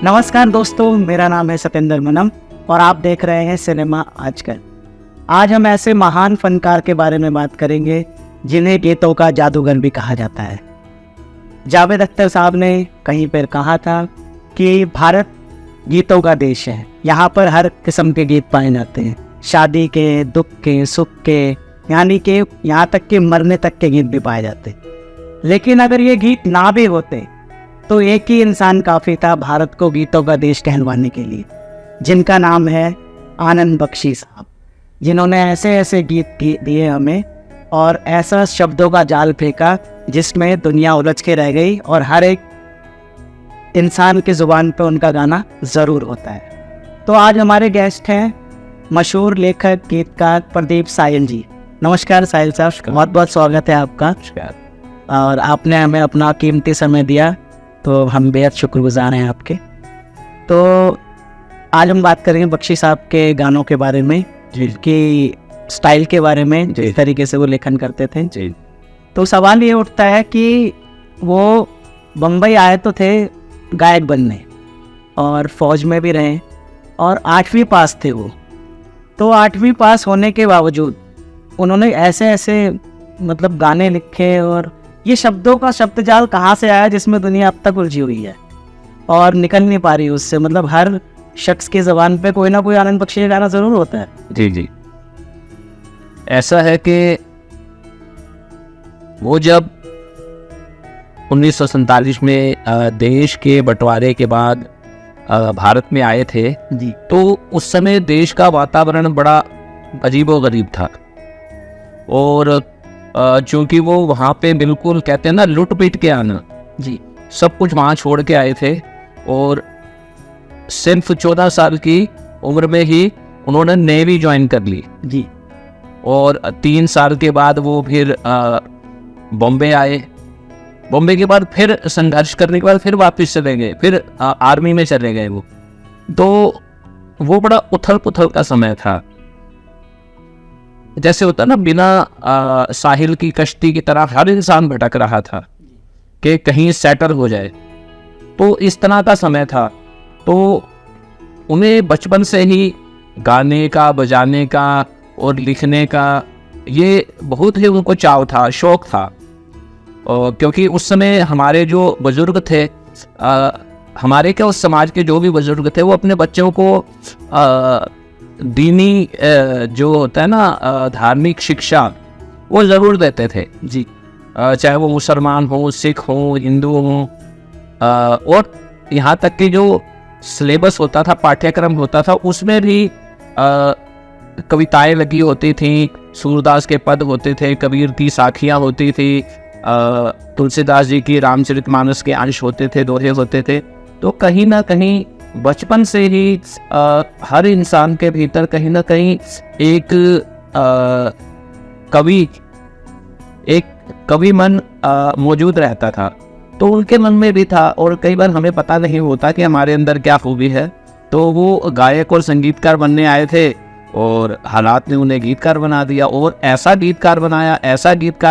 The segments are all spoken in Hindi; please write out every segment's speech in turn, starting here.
नमस्कार दोस्तों, मेरा नाम है सत्येंद्र मनम और आप देख रहे हैं सिनेमा आजकल। आज हम ऐसे महान फनकार के बारे में बात करेंगे जिन्हें गीतों का जादूगर भी कहा जाता है। जावेद अख्तर साहब ने कहीं पर कहा था कि भारत गीतों का देश है। यहाँ पर हर किस्म के गीत पाए जाते हैं, शादी के, दुख के, सुख के, यानी कि यहाँ तक कि मरने तक के गीत भी पाए जाते हैं। लेकिन अगर ये गीत ना भी होते तो एक ही इंसान काफ़ी था भारत को गीतों का देश कहलवाने के लिए, जिनका नाम है आनंद बख्शी साहब, जिन्होंने ऐसे ऐसे गीत दिए हमें और ऐसा शब्दों का जाल फेंका जिसमें दुनिया उलझ के रह गई और हर एक इंसान की ज़ुबान पे उनका गाना ज़रूर होता है। तो आज हमारे गेस्ट हैं मशहूर लेखक गीतकार प्रदीप साहिल जी। नमस्कार साहिल साहब, बहुत बहुत स्वागत है आपका। और आपने हमें अपना कीमती समय दिया तो हम बेहद शुक्रगुजार हैं आपके। तो आज हम बात करेंगे बख्शी साहब के गानों के बारे में, जिनकी स्टाइल के बारे में, जिस तरीके से वो लेखन करते थे जी। तो सवाल ये उठता है कि वो बम्बई आए तो थे गायक बनने और फौज में भी रहे और 8वीं पास थे वो। तो 8वीं पास होने के बावजूद उन्होंने ऐसे ऐसे मतलब गाने लिखे और ये शब्दों का शब्दजाल कहाँ से आया जिसमें दुनिया अब तक उलझी हुई है और निकल नहीं पा रही उससे। मतलब हर शख्स की ज़बान पे कोई ना कोई आनंद बख्शी का गाना ज़रूर होता है। जी जी, ऐसा है कि वो जब 1947 में देश के बंटवारे के बाद भारत में आए थे जी, तो उस समय देश का वातावरण बड़ा अजीबोगरीब था और चूँकि वो वहाँ पे बिल्कुल कहते हैं ना लुट पिट के आना जी, सब कुछ वहाँ छोड़ के आए थे और सिर्फ 14 साल की उम्र में ही उन्होंने नेवी ज्वाइन कर ली जी। और 3 साल के बाद वो फिर बॉम्बे आए। बॉम्बे के बाद फिर संघर्ष करने के बाद फिर वापस चले गए, फिर आर्मी में चले गए वो। तो वो बड़ा उथल पुथल का समय था, जैसे होता ना बिना साहिल की कश्ती की तरह हर इंसान भटक रहा था कि कहीं सेटल हो जाए। तो इस तरह का समय था। तो उन्हें बचपन से ही गाने का, बजाने का और लिखने का ये बहुत ही उनको चाव था, शौक था। और क्योंकि उस समय हमारे जो बुजुर्ग थे, हमारे क्या उस समाज के जो भी बुजुर्ग थे, वो अपने बच्चों को दीनी जो होता है ना धार्मिक शिक्षा वो ज़रूर देते थे जी। चाहे वो मुसलमान हो, सिख हो, हिंदू हो, और यहाँ तक कि जो सिलेबस होता था, पाठ्यक्रम होता था, उसमें भी कविताएं लगी होती थी, सूरदास के पद होते थे, कबीर की साखियाँ होती थी, तुलसीदास जी की रामचरितमानस के अंश होते थे, दोहे होते थे। तो कहीं ना कहीं बचपन से ही हर इंसान के भीतर कहीं ना कहीं एक कवि मन मौजूद रहता था। तो उनके मन में भी था और कई बार हमें पता नहीं होता कि हमारे अंदर क्या खूबी है। तो वो गायक और संगीतकार बनने आए थे और हालात ने उन्हें गीतकार बना दिया और ऐसा गीतकार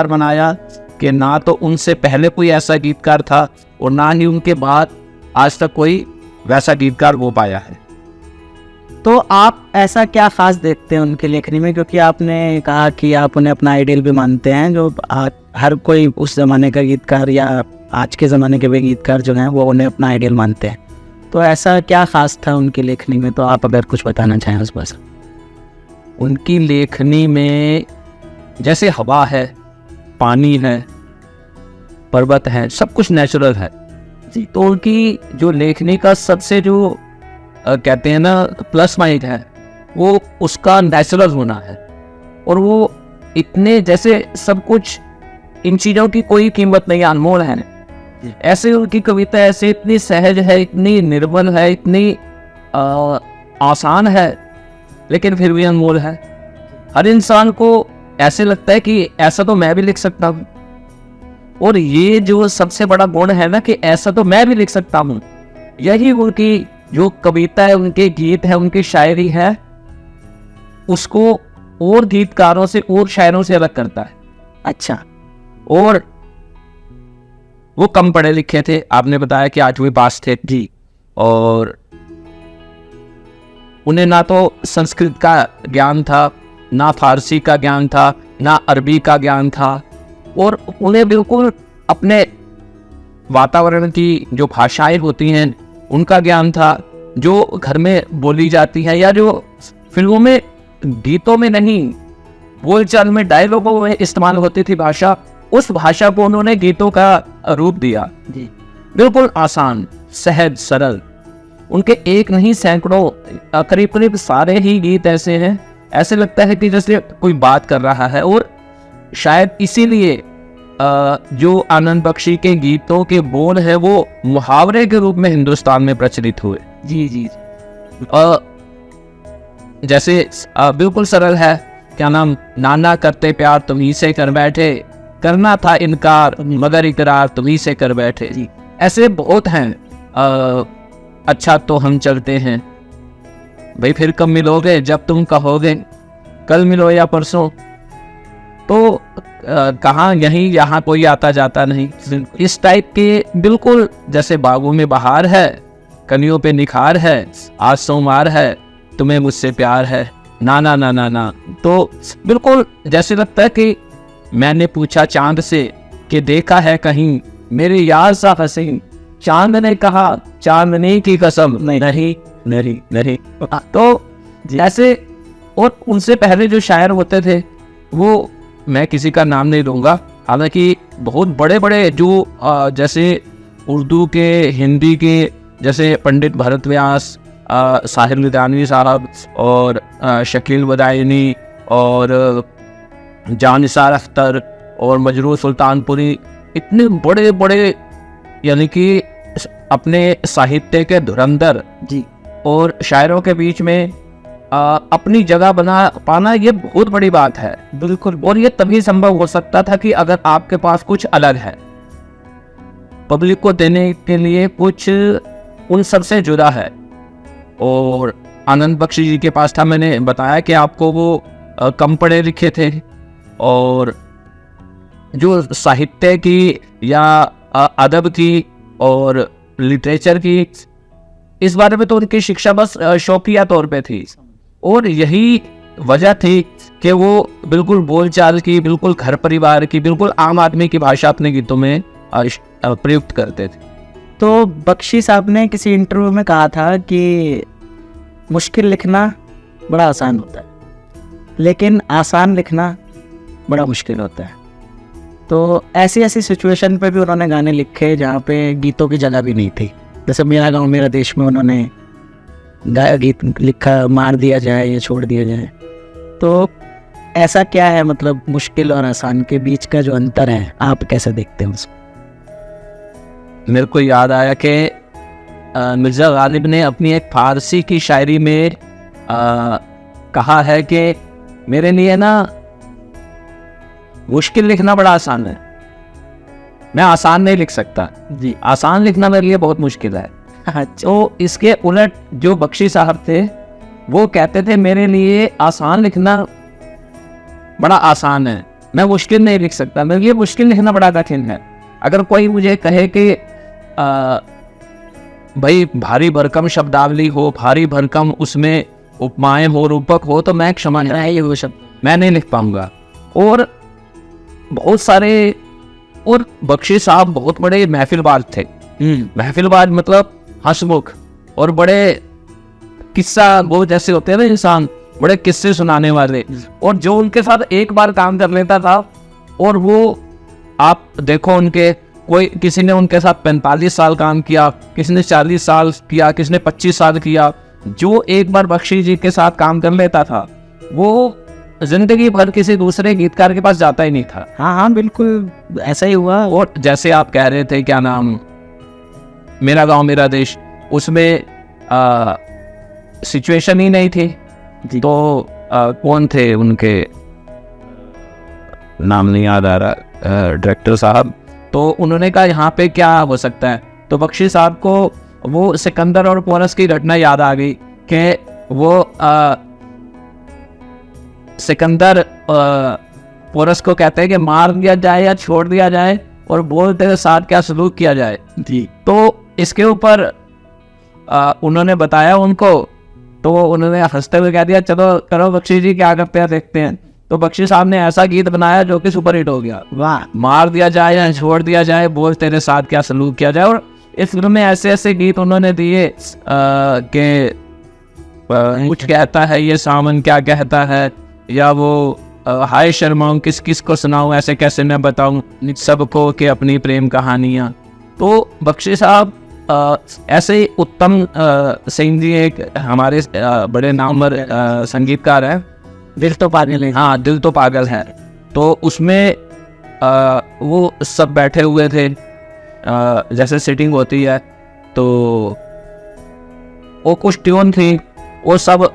बनाया कि ना तो उनसे पहले कोई ऐसा गीतकार था और ना ही उनके बाद आज तक कोई वैसा गीतकार हो पाया है। तो आप ऐसा क्या खास देखते हैं उनके लेखनी में, क्योंकि आपने कहा कि आप उन्हें अपना आइडियल भी मानते हैं, जो हर कोई उस ज़माने का गीतकार या आज के ज़माने के भी गीतकार जो हैं वो उन्हें अपना आइडियल मानते हैं। तो ऐसा क्या खास था उनकी लेखनी में, तो आप अगर कुछ बताना चाहें उस पर। उनकी लेखनी में जैसे हवा है, पानी है, पर्वत है, सब कुछ नेचुरल है जी। तो उनकी जो लेखनी का सबसे जो कहते हैं ना प्लस पॉइंट है वो उसका नेचुरल होना है। और वो इतने जैसे सब कुछ, इन चीज़ों की कोई कीमत नहीं, अनमोल है। ऐसे उनकी कविता ऐसे इतनी सहज है, इतनी निर्मल है, इतनी आसान है, लेकिन फिर भी अनमोल है। हर इंसान को ऐसे लगता है कि ऐसा तो मैं भी लिख सकता हूँ। और ये जो सबसे बड़ा गुण है ना कि ऐसा तो मैं भी लिख सकता हूँ, यही उनकी जो कविता है, उनके गीत है, उनकी शायरी है, उसको और गीतकारों से और शायरों से अलग करता है। अच्छा, और वो कम पढ़े लिखे थे, आपने बताया कि 8वीं पास थे जी। और उन्हें ना तो संस्कृत का ज्ञान था, ना फारसी का ज्ञान था, ना अरबी का ज्ञान था, और उन्हें बिल्कुल अपने वातावरण की जो भाषाएं होती हैं उनका ज्ञान था, जो घर में बोली जाती है या जो फिल्मों में, गीतों में नहीं, बोलचाल में, डायलॉगों में इस्तेमाल होती थी भाषा, उस भाषा को उन्होंने गीतों का रूप दिया। जी, बिल्कुल आसान, सहज, सरल। उनके एक नहीं सैकड़ों, करीब करीब सारे ही गीत ऐसे हैं, ऐसे लगता है कि जैसे कोई बात कर रहा है। और शायद इसीलिए जो आनंद बख्शी के गीतों के बोल है वो मुहावरे के रूप में हिंदुस्तान में प्रचलित हुए। जी, जी, जैसे बिल्कुल सरल है, क्या नाम, नाना करते प्यार तुम्ही से कर बैठे, करना था इनकार मगर इकरार तुम्ही से कर बैठे। जी। ऐसे बहुत हैं। अच्छा तो हम चलते हैं, भाई फिर कब मिलोगे, जब तुम कहोगे, कल मिलो या परसों, तो कहाँ, यहीं यहाँ कोई आता जाता नहीं। इस टाइप के बिल्कुल, जैसे बागों में बहार है, कलियों पे निखार है, आज सोमवार है, तुम्हें मुझसे प्यार है, ना ना ना ना ना। तो बिल्कुल जैसे लगता है कि मैंने पूछा चांद से कि देखा है कहीं मेरे यार सा हसीन, चांद ने कहा चांदनी की कसम नहीं नहीं नहीं नहीं। तो जैसे, और उनसे पहले जो शायर होते थे वो, मैं किसी का नाम नहीं लूँगा, हालांकि बहुत बड़े बड़े जो जैसे उर्दू के, हिंदी के, जैसे पंडित भरत व्यास, साहिर लुधियानवी साहब, और शकील बदायनी, और जानिसार अख्तर, और मजरूह सुल्तानपुरी, इतने बड़े बड़े, यानी कि अपने साहित्य के धुरंधर जी, और शायरों के बीच में अपनी जगह बना पाना, ये बहुत बड़ी बात है। बिल्कुल। और ये तभी संभव हो सकता था कि अगर आपके पास कुछ अलग है, पब्लिक को देने के लिए कुछ उन सब से जुदा है। और आनंद बख्शी जी के पास था, मैंने बताया कि आपको वो कम पढ़े लिखे थे, और जो साहित्य की या अदब की और लिटरेचर की, इस बारे में तो उनकी शिक्षा बस शौकिया तौर पे थी। और यही वजह थी कि वो बिल्कुल बोलचाल की, बिल्कुल घर परिवार की, बिल्कुल आम आदमी की भाषा अपने गीतों में प्रयुक्त करते थे। तो बख्शी साहब ने किसी इंटरव्यू में कहा था कि मुश्किल लिखना बड़ा आसान होता है, लेकिन आसान लिखना बड़ा मुश्किल होता है। तो ऐसी ऐसी सिचुएशन पे भी उन्होंने गाने लिखे जहाँ पे गीतों की जगह भी नहीं थी। जैसे मेरा गांव मेरा देश में उन्होंने गीत लिखा, मार दिया जाए या छोड़ दिया जाए। तो ऐसा क्या है, मतलब मुश्किल और आसान के बीच का जो अंतर है, आप कैसे देखते हैं उसको? मेरे को याद आया कि मिर्ज़ा गालिब ने अपनी एक फारसी की शायरी में कहा है कि मेरे लिए ना मुश्किल लिखना बड़ा आसान है, मैं आसान नहीं लिख सकता जी, आसान लिखना मेरे लिए बहुत मुश्किल है। अच्छा, तो इसके उलट जो बख्शी साहब थे वो कहते थे मेरे लिए आसान लिखना बड़ा आसान है, मैं मुश्किल नहीं लिख सकता, मेरे लिए मुश्किल लिखना बड़ा कठिन है। अगर कोई मुझे कहे कि भाई भारी भरकम शब्दावली हो, भारी भरकम उसमें उपमाएं हो, रूपक हो, तो मैं क्षमा नहीं, वो शब्द मैं नहीं लिख पाऊंगा। और बहुत सारे, और बख्शी साहब बहुत बड़े महफिलबाज थे। महफिलबाज मतलब हंसमुख, और बड़े किस्सा वो जैसे होते हैं ना इंसान, बड़े किस्से सुनाने वाले। और जो उनके साथ एक बार काम कर लेता था, और वो आप देखो उनके, कोई किसी ने उनके साथ 45 साल काम किया, किसी ने 40 साल किया, किसी ने 25 साल किया। जो एक बार बख्शी जी के साथ काम कर लेता था वो जिंदगी भर किसी दूसरे गीतकार के पास जाता ही नहीं था। हाँ हाँ, बिल्कुल ऐसा ही हुआ। और जैसे आप कह रहे थे, क्या नाम, मेरा गांव मेरा देश, उसमें सिचुएशन ही नहीं थी। तो कौन थे उनके, नाम नहीं याद आ रहा, डायरेक्टर साहब, तो उन्होंने कहा यहाँ पे क्या हो सकता है। तो बख्शी साहब को वो सिकंदर और पोरस की घटना याद आ गई कि वो सिकंदर पोरस को कहते हैं कि मार दिया जाए या छोड़ दिया जाए, और बोलते हैं साथ क्या सलूक किया जाए। जी, तो इसके ऊपर उन्होंने बताया उनको, तो उन्होंने हंसते हुए कह दिया चलो करो बख्शी जी क्या करते हैं देखते हैं। तो बख्शी साहब ने ऐसा गीत बनाया जो कि सुपर हिट हो गया। वाह, मार दिया जाए या छोड़ दिया जाए, बोल तेरे साथ क्या सलूक किया जाए। और इस फिल्म में ऐसे ऐसे गीत उन्होंने दिए कि कुछ कहता है ये सावन क्या कहता है, या वो हाय शर्माऊं किस किस को सुनाऊं, ऐसे कैसे मैं बताऊं सबको कि अपनी प्रेम कहानियां। तो बख्शी साहब ऐसे ही उत्तम सिंह जी एक हमारे बड़े नामवर संगीतकार हैं। दिल तो पागल है। हाँ, दिल तो पागल है। तो उसमें वो सब बैठे हुए थे, जैसे सिटिंग होती है, तो वो कुछ ट्यून थी, वो सब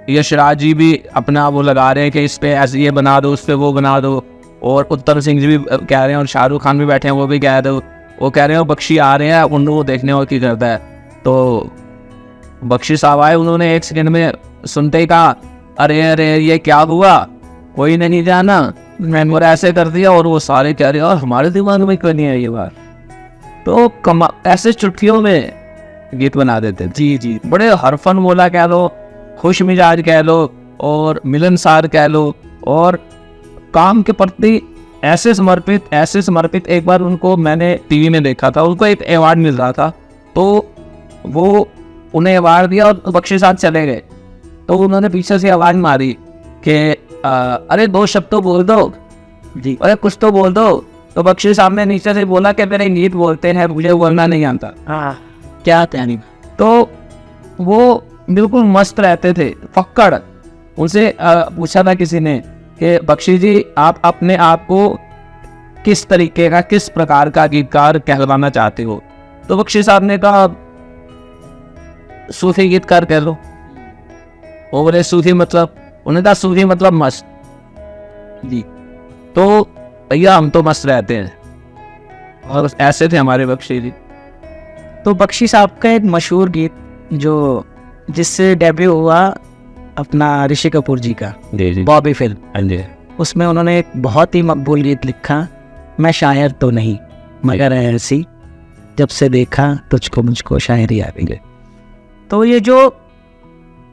यशराज जी भी अपना वो लगा रहे हैं कि इस पे ऐसे ये बना दो, उस पे वो बना दो, और उत्तम सिंह जी भी कह रहे हैं, और शाहरुख खान भी बैठे हैं, वो भी कह दो, वो कह रहे हैं बख्शी आ रहे हैं उनको देखने और की करता है। तो बख्शी साहब आए, उन्होंने एक सेकंड में सुनते ही कहा अरे अरे ये क्या हुआ, कोई नहीं जाना, मैंने और ऐसे कर दिया। और वो सारे कह रहे हैं और हमारे दिमाग में क्यों नहीं है ये बात। तो ऐसे चुटकियों में गीत बना देते थे। जी जी, बड़े हरफन मोला कह लो, खुश मिजाज कह लो, और मिलनसार कह लो, और काम के प्रति ऐसे समर्पित। एक बार उनको मैंने टीवी में देखा था, उनको एक अवार्ड मिल रहा था, तो वो उन्हें अवार्ड दिया और बख्शी साहब चले गए। तो उन्होंने पीछे से आवाज मारी कि अरे 2 शब्द तो बोल दो जी, अरे कुछ तो बोल दो। तो बख्शी साहब ने नीचे से बोला कि मेरे गीत बोलते हैं, मुझे बोलना नहीं आता। हाँ, क्या तैयारी। तो वो बिल्कुल मस्त रहते थे, फक्कड़। उनसे पूछा था किसी ने कि बख्शी जी आप अपने आप को किस तरीके का, किस प्रकार का गीतकार कहलाना चाहते हो। तो बख्शी साहब ने कहा सूफी गीतकार कह लो। वो बोले सूफी मतलब, उन्हें कहा सूफी मतलब मस्त जी। तो भैया हम तो मस्त रहते हैं, और ऐसे थे हमारे बख्शी जी। तो बख्शी साहब का एक मशहूर गीत जो जिससे डेब्यू हुआ अपना ऋषि कपूर जी का, जी जी, बॉबी फिल्म, हाँ जी, उसमें उन्होंने एक बहुत ही मकबूल गीत लिखा, मैं शायर तो नहीं मगर ऐसी, जब से देखा तुझको मुझको शायरी आ गई। तो ये जो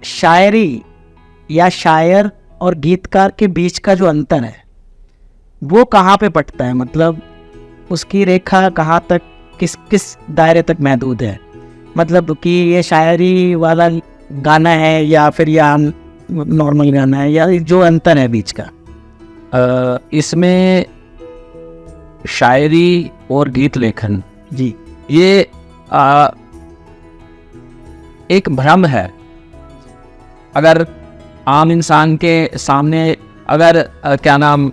शायरी या शायर और गीतकार के बीच का जो अंतर है वो कहाँ पे पड़ता है, मतलब उसकी रेखा कहाँ तक, किस किस दायरे तक महदूद है, मतलब कि ये शायरी वाला गाना है या फिर या नॉर्मल गाना है, या जो अंतर है बीच का। इसमें शायरी और गीत लेखन जी, ये एक भ्रम है। अगर आम इंसान के सामने अगर क्या नाम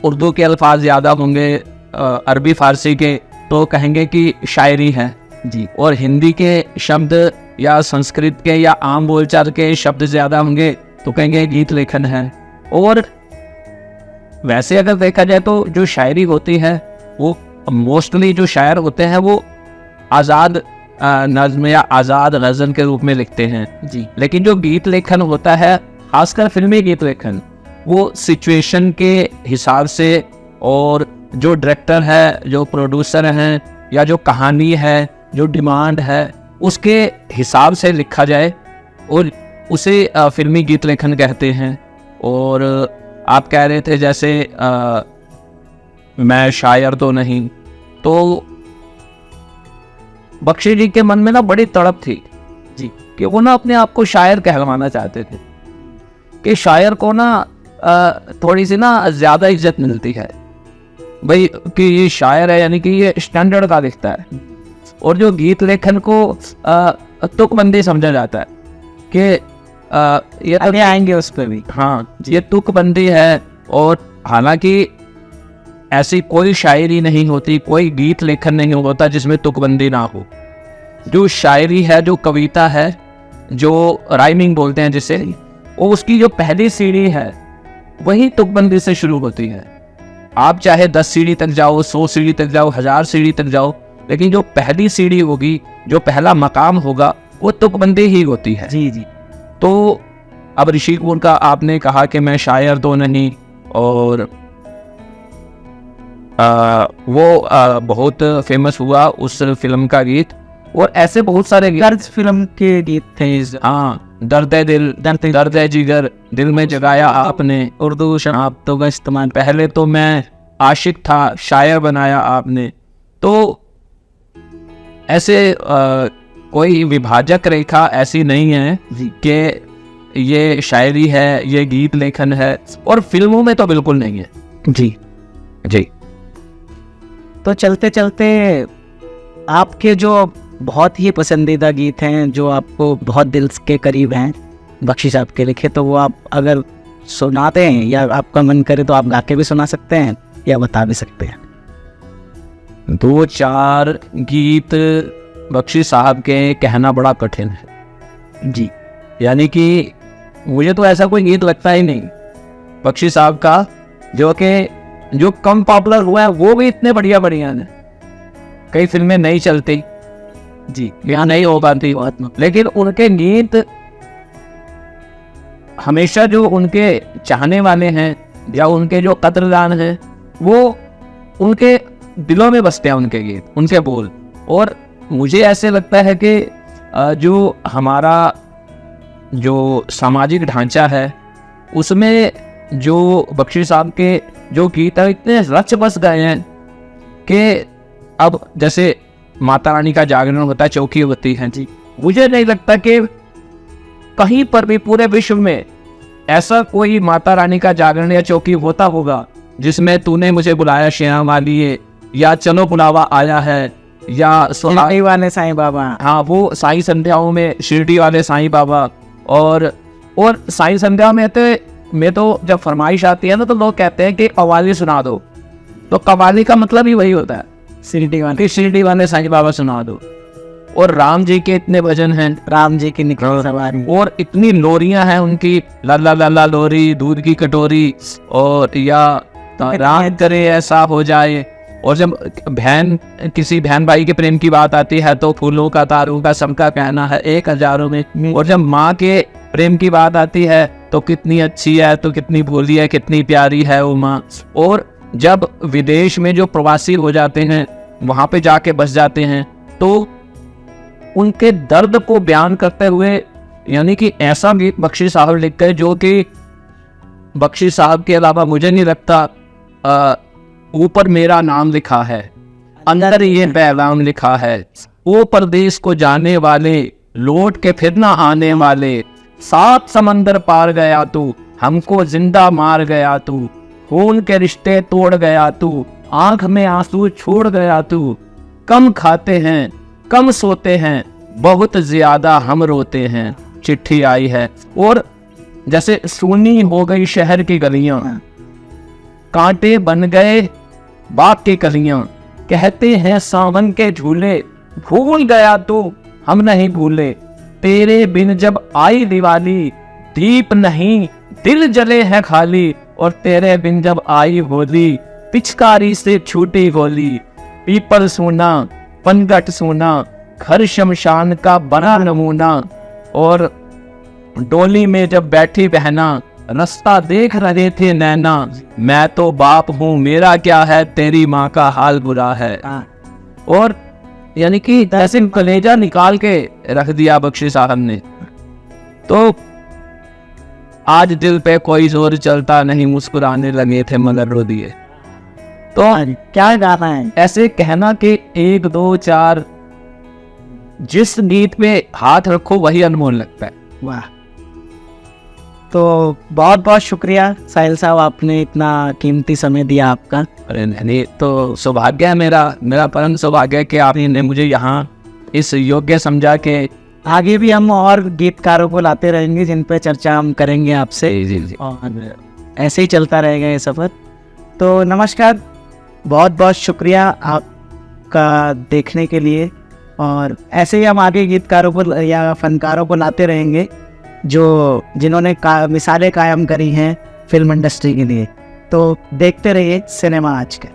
उर्दू के अल्फाज ज़्यादा होंगे अरबी फ़ारसी के, तो कहेंगे कि शायरी है जी, और हिंदी के शब्द या संस्कृत के या आम बोलचाल के शब्द ज़्यादा होंगे तो कहेंगे गीत लेखन है। और वैसे अगर देखा जाए तो जो शायरी होती है वो मोस्टली जो शायर होते हैं वो आज़ाद नज़्म या आज़ाद गज़ल के रूप में लिखते हैं जी, लेकिन जो गीत लेखन होता है, खासकर फिल्मी गीत लेखन, वो सिचुएशन के हिसाब से, और जो डायरेक्टर है, जो प्रोड्यूसर हैं, या जो कहानी है, जो डिमांड है, उसके हिसाब से लिखा जाए और उसे फिल्मी गीत लेखन कहते हैं। और आप कह रहे थे जैसे मैं शायर तो नहीं, तो बख्शी जी के मन में ना बड़ी तड़प थी जी, कि वो ना अपने आप को शायर कहलवाना चाहते थे, कि शायर को ना थोड़ी सी ना ज़्यादा इज्जत मिलती है भाई, कि ये शायर है यानी कि ये स्टैंडर्ड का दिखता है। और जो गीत लेखन को तुकबंदी समझा जाता है कि ये आगे आएंगे उस पर भी। हाँ, ये तुकबंदी है। और हालांकि ऐसी कोई शायरी नहीं होती, कोई गीत लेखन नहीं होता जिसमें तुकबंदी ना हो। जो शायरी है, जो कविता है, जो राइमिंग बोलते हैं जिसे, वो उसकी जो पहली सीढ़ी है वही तुकबंदी से शुरू होती है। आप चाहे 10 सीढ़ी तक जाओ, 100 सीढ़ी तक जाओ, 1000 सीढ़ी तक जाओ, लेकिन जो पहली सीढ़ी होगी, जो पहला मकाम होगा, वो तुकबंदी ही होती है। जी जी, तो अब ऋषि कपूर का आपने कहा कि मैं शायर तो नहीं, और वो बहुत फेमस हुआ उस फिल्म का गीत। और ऐसे बहुत सारे कर्ज फिल्म के गीत थे इस हाँ, दर्द दिल, दर्द जिगर, दिल में जगाया आपने, उर्दू शब्दों का इस्तेमाल। पहले तो मैं आशिक था, शायर बनाया आपने। तो ऐसे कोई विभाजक रेखा ऐसी नहीं है कि ये शायरी है, ये गीत लेखन है, और फिल्मों में तो बिल्कुल नहीं है। जी जी। तो चलते चलते आपके जो बहुत ही पसंदीदा गीत हैं, जो आपको बहुत दिल के करीब हैं, बख्शी साहब के लिखे, तो वो आप अगर सुनाते हैं या आपका मन करे तो आप गा के भी सुना सकते हैं या बता भी सकते हैं। 2-4 गीत बख्शी साहब के कहना बड़ा कठिन है जी। यानी कि मुझे तो ऐसा कोई गीत लगता ही नहीं बख्शी साहब का जो कम पॉपुलर हुआ है, वो भी इतने बढ़िया बढ़िया हैं। कई फिल्में नहीं चलती जी, यहाँ नहीं हो पाती, लेकिन उनके गीत हमेशा जो उनके चाहने वाले हैं या उनके जो कदरदान हैं, वो उनके दिलों में बसते हैं उनके गीत, उनके बोल। और मुझे ऐसे लगता है कि जो हमारा जो सामाजिक ढांचा है, उसमें जो बख्शी साहब के जो गीत है इतने रच बस गए हैं कि अब जैसे माता रानी का जागरण होता है, चौकी होती है जी, मुझे नहीं लगता कि कहीं पर भी पूरे विश्व में ऐसा कोई माता रानी का जागरण या चौकी होता होगा जिसमें तूने मुझे बुलाया श्याम वाली, या चलो बुलावा आया है, या शिरडी वाले साईं बाबा। हाँ, वो साईं संध्याओं में शिरडी वाले साईं बाबा। और साईं संध्या में तो जब फरमाइश आती है ना, तो लोग कहते हैं कि कव्वाली सुना दो। तो कव्वाली का मतलब ही वही होता है, शिरडी वाले साईं बाबा सुना दो। और राम जी के इतने भजन हैं, राम जी की निकली सवारी, और इतनी लोरियां हैं उनकी, लल्ला लल्ला लोरी, दूध की कटोरी, और या राम करे ऐसा हो जाए। और जब किसी बहन भाई के प्रेम की बात आती है तो फूलों का तारों का सबका कहना है 1 हज़ारों में। और जब माँ के प्रेम की बात आती है तो कितनी अच्छी है, तो कितनी भोली है, कितनी प्यारी है वो माँ। और जब विदेश में जो प्रवासी हो जाते हैं, वहाँ पे जाके बस जाते हैं, तो उनके दर्द को बयान करते हुए, यानी कि ऐसा गीत बख्शी साहब लिख गए जो कि बख्शी साहब के अलावा मुझे नहीं लगता ऊपर मेरा नाम लिखा है, अंदर ये पैगाम लिखा है, वो परदेश को जाने वाले, लौट के फिर ना आने वाले, 7 समंदर पार गया तू, हमको जिंदा मार गया तू, खून के रिश्ते तोड़ गया तू, आंख में आंसू छोड़ गया तू, कम खाते हैं कम सोते हैं, बहुत ज्यादा हम रोते हैं, चिट्ठी आई है। और जैसे सुनी हो गई शहर की गलियां, कांटे बन गए बाग की कलियां, कहते हैं सावन के झूले, भूल गया तू हम नहीं भूले, तेरे बिन जब आई दिवाली, दीप नहीं दिल जले हैं खाली, और तेरे बिन जब आई होली, पिचकारी से छूटी गोली, पीपल सोना पनघट सोना, घर शमशान का बना नमूना, और डोली में जब बैठी बहना, रास्ता देख रहे थे नैना, मैं तो बाप हूँ मेरा क्या है, तेरी माँ का हाल बुरा है। और यानी कि ऐसे कलेजा निकाल के रख दिया बख्शी साहब ने। तो आज दिल पे कोई जोर चलता नहीं, मुस्कुराने लगे थे मगर रो दिए। तो क्या गाना है ऐसे कहना कि 1 2 4 जिस गीत पे हाथ रखो वही अनमोल लगता है। वाह। तो बहुत बहुत शुक्रिया साहिल साहब, आपने इतना कीमती समय दिया आपका। अरे नहीं, तो सौभाग्य है मेरा परम सौभाग्य है कि आपने मुझे यहाँ इस योग्य समझा के आगे भी हम और गीतकारों को लाते रहेंगे जिन पे चर्चा हम करेंगे आपसे। जी। और ऐसे ही चलता रहेगा ये सफ़र। तो नमस्कार, बहुत बहुत शुक्रिया आपका देखने के लिए, और ऐसे ही हम आगे गीतकारों को या फनकारों को लाते रहेंगे जिन्होंने मिसालें कायम करी हैं फिल्म इंडस्ट्री के लिए। तो देखते रहिए सिनेमा आजकल।